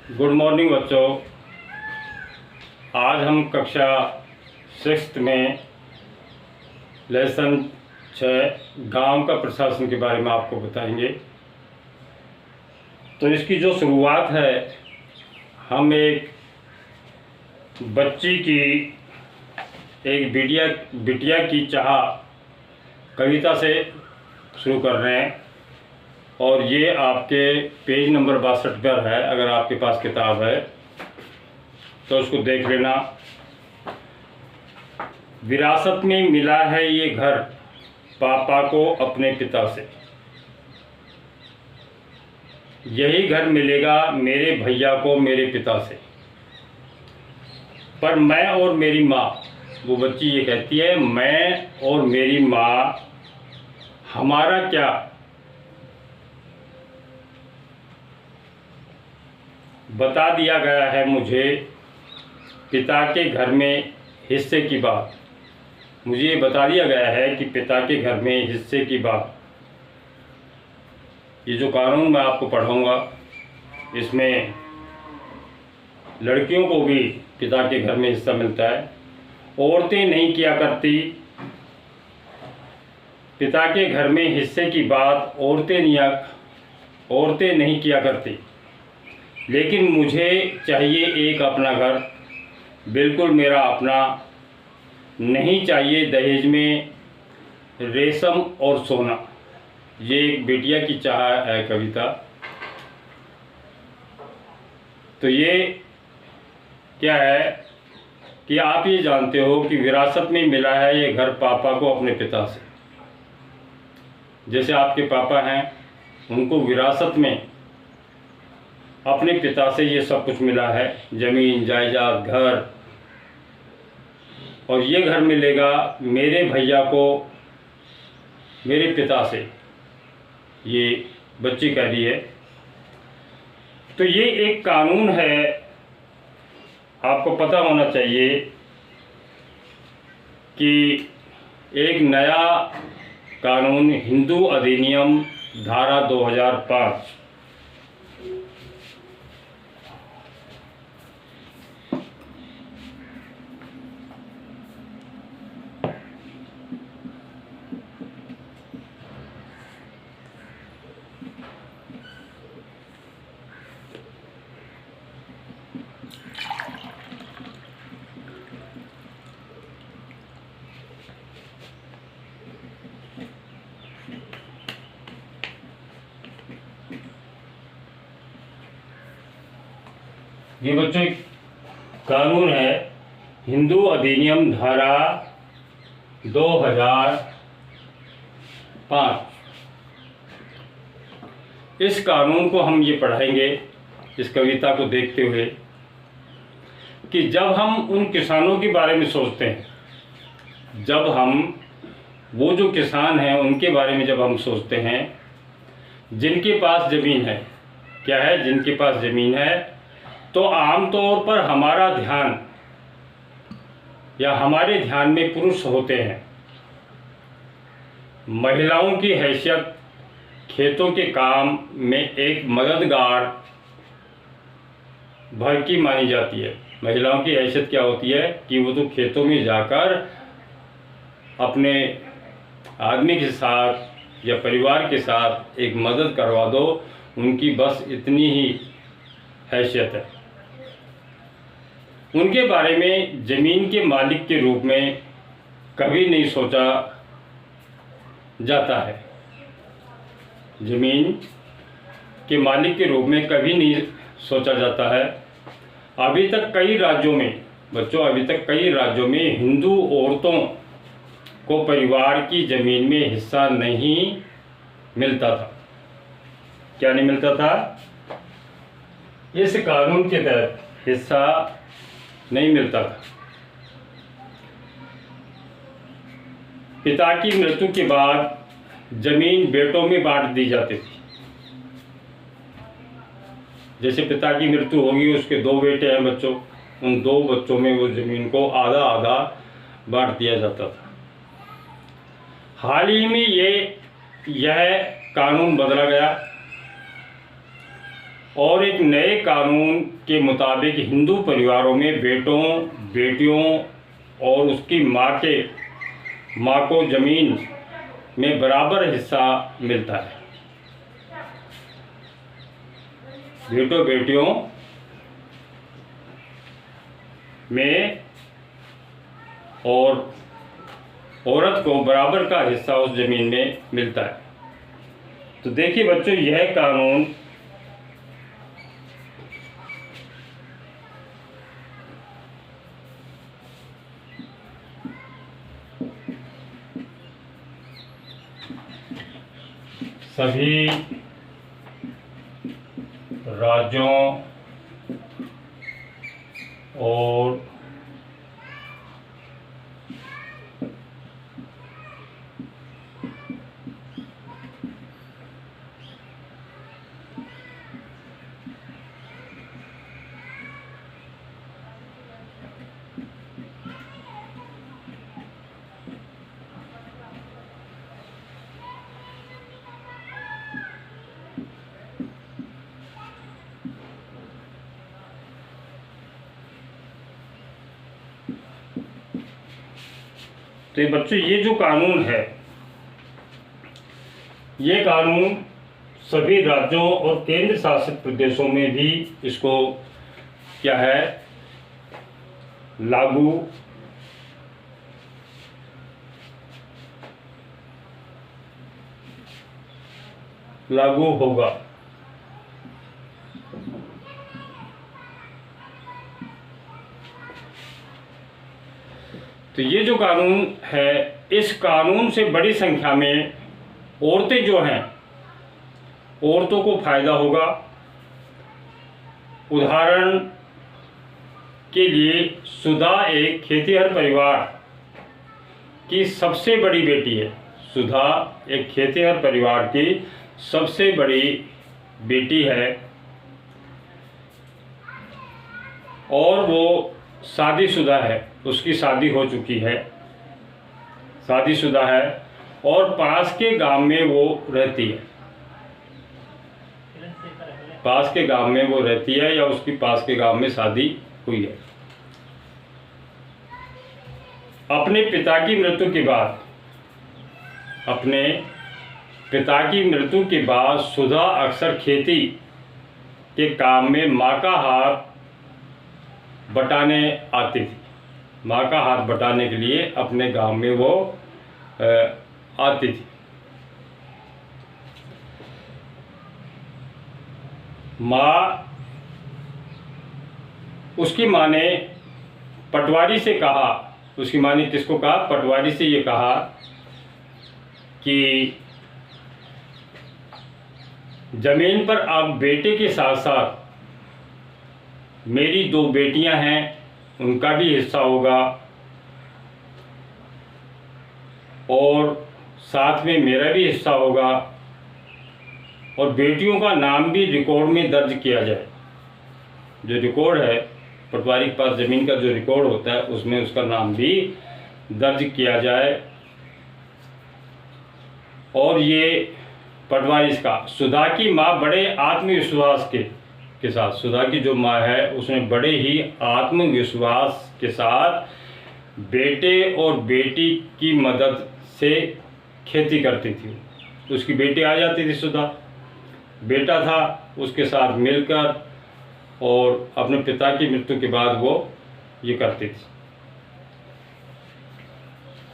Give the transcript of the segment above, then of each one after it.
Good morning बच्चों। आज हम कक्षा 6 में लेसन 6 गांव का प्रशासन के बारे में आपको बताएंगे। तो इसकी जो शुरुआत है, हम एक बच्ची की एक बिटिया की चाह कविता से शुरू कर रहे हैं और ये आपके पेज नंबर 62 पर है। अगर आपके पास किताब है तो उसको देख लेना। विरासत में मिला है ये घर पापा को अपने पिता से, यही घर मिलेगा मेरे भैया को मेरे पिता से। पर मैं और मेरी माँ, वो बच्ची ये कहती है, मैं और मेरी माँ हमारा क्या। बता दिया गया है मुझे पिता के घर में हिस्से की बात। मुझे ये बता दिया गया है कि पिता के घर में हिस्से की बात। ये जो कानून मैं आपको पढ़ाऊँगा, इसमें लड़कियों को भी पिता के घर में हिस्सा मिलता है। औरतें नहीं किया करती पिता के घर में हिस्से की बात, औरतें नहीं किया करती। लेकिन मुझे चाहिए एक अपना घर, बिल्कुल मेरा अपना। नहीं चाहिए दहेज में रेशम और सोना। ये एक बिटिया की चाह है कविता। तो ये क्या है कि आप ये जानते हो कि विरासत में मिला है ये घर पापा को अपने पिता से। जैसे आपके पापा हैं, उनको विरासत में अपने पिता से ये सब कुछ मिला है, ज़मीन जायदाद घर। और ये घर मिलेगा मेरे भैया को मेरे पिता से, ये बच्ची कह रही है। तो ये एक कानून है, आपको पता होना चाहिए कि एक नया कानून हिंदू अधिनियम धारा 2005 ये बच्चों एक कानून है, हिंदू अधिनियम धारा 2005। इस कानून को हम ये पढ़ाएंगे इस कविता को देखते हुए कि जब हम उन किसानों के बारे में सोचते हैं, जब हम वो जो किसान हैं उनके बारे में जब हम सोचते हैं जिनके पास ज़मीन है, क्या है, जिनके पास ज़मीन है, तो आमतौर पर हमारा ध्यान या हमारे ध्यान में पुरुष होते हैं। महिलाओं की हैसियत खेतों के काम में एक मददगार भर की मानी जाती है। महिलाओं की हैसियत क्या होती है कि वो तो खेतों में जाकर अपने आदमी के साथ या परिवार के साथ एक मदद करवा दो, उनकी बस इतनी ही हैसियत है। उनके बारे में ज़मीन के मालिक के रूप में कभी नहीं सोचा जाता है। ज़मीन के मालिक के रूप में कभी नहीं सोचा जाता है। अभी तक कई राज्यों में बच्चों, अभी तक कई राज्यों में हिंदू औरतों को परिवार की ज़मीन में हिस्सा नहीं मिलता था। क्या नहीं मिलता था? इस कानून के तहत हिस्सा नहीं मिलता था। पिता की मृत्यु के बाद जमीन बेटों में बांट दी जाती थी। जैसे पिता की मृत्यु होगी, उसके 2 बेटे हैं बच्चों, उन 2 बच्चों में वो जमीन को आधा आधा बांट दिया जाता था। हाल ही में यह कानून बदला गया और एक नए कानून के मुताबिक हिंदू परिवारों में बेटों, बेटियों और उसकी माँ को ज़मीन में बराबर हिस्सा मिलता है। बेटों बेटियों में और औरत को बराबर का हिस्सा उस ज़मीन में मिलता है। तो देखिए बच्चों, यह कानून सभी राज्यों और तो बच्चों, ये जो कानून है, ये कानून सभी राज्यों और केंद्र शासित प्रदेशों में भी इसको क्या है, लागू होगा। तो ये जो कानून है, इस कानून से बड़ी संख्या में औरतें जो हैं, औरतों को फायदा होगा। उदाहरण के लिए सुधा एक खेतिहर परिवार की सबसे बड़ी बेटी है। सुधा एक खेतिहर परिवार की सबसे बड़ी बेटी है और वो शादीशुदा है, उसकी शादी हो चुकी है, शादीशुदा है और पास के गांव में वो रहती है। पास के गांव में वो रहती है या उसकी पास के गांव में शादी हुई है। अपने पिता की मृत्यु के बाद सुधा अक्सर खेती के काम में माँ का हाथ बटाने आती थी। माँ का हाथ बटाने के लिए अपने गांव में वो आती थी। उसकी माँ ने पटवारी से कहा, उसकी माँ ने किसको कहा, पटवारी से ये कहा कि जमीन पर अब बेटे के साथ साथ मेरी 2 बेटियां हैं, उनका भी हिस्सा होगा और साथ में मेरा भी हिस्सा होगा और बेटियों का नाम भी रिकॉर्ड में दर्ज किया जाए। जो रिकॉर्ड है, पटवारी के पास ज़मीन का जो रिकॉर्ड होता है, उसमें उसका नाम भी दर्ज किया जाए। और ये पटवारी का सुधा की माँ बड़े आत्मविश्वास के साथ, सुधा की जो माँ है उसने बड़े ही आत्मविश्वास के साथ बेटे और बेटी की मदद से खेती करती थी। उसकी बेटी आ जाती थी, सुधा बेटा था, उसके साथ मिलकर और अपने पिता की मृत्यु के बाद वो ये करती थी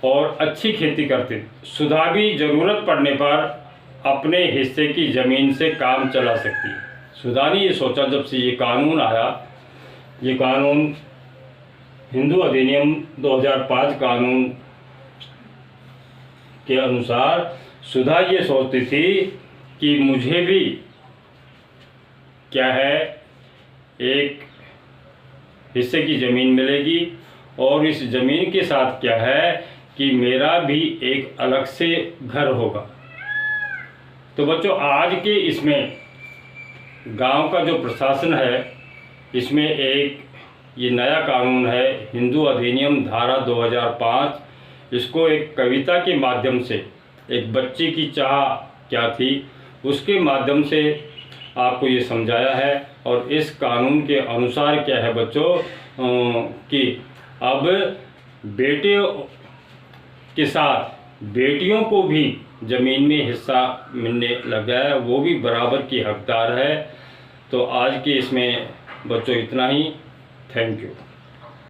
और अच्छी खेती करती थी। सुधा भी ज़रूरत पड़ने पर अपने हिस्से की ज़मीन से काम चला सकती है। सुधा ने ये सोचा, जब से ये कानून आया, ये कानून हिंदू अधिनियम 2005 कानून के अनुसार सुधा ये सोचती थी कि मुझे भी क्या है, एक हिस्से की ज़मीन मिलेगी और इस ज़मीन के साथ क्या है कि मेरा भी एक अलग से घर होगा। तो बच्चों, आज के इसमें गांव का जो प्रशासन है, इसमें एक ये नया कानून है, हिंदू अधिनियम धारा 2005। इसको एक कविता के माध्यम से, एक बच्चे की चाह क्या थी उसके माध्यम से आपको ये समझाया है। और इस कानून के अनुसार क्या है बच्चों कि अब बेटे के साथ बेटियों को भी ज़मीन में हिस्सा मिलने लगा है, वो भी बराबर की हकदार है। तो आज के इसमें बच्चों इतना ही। Thank you.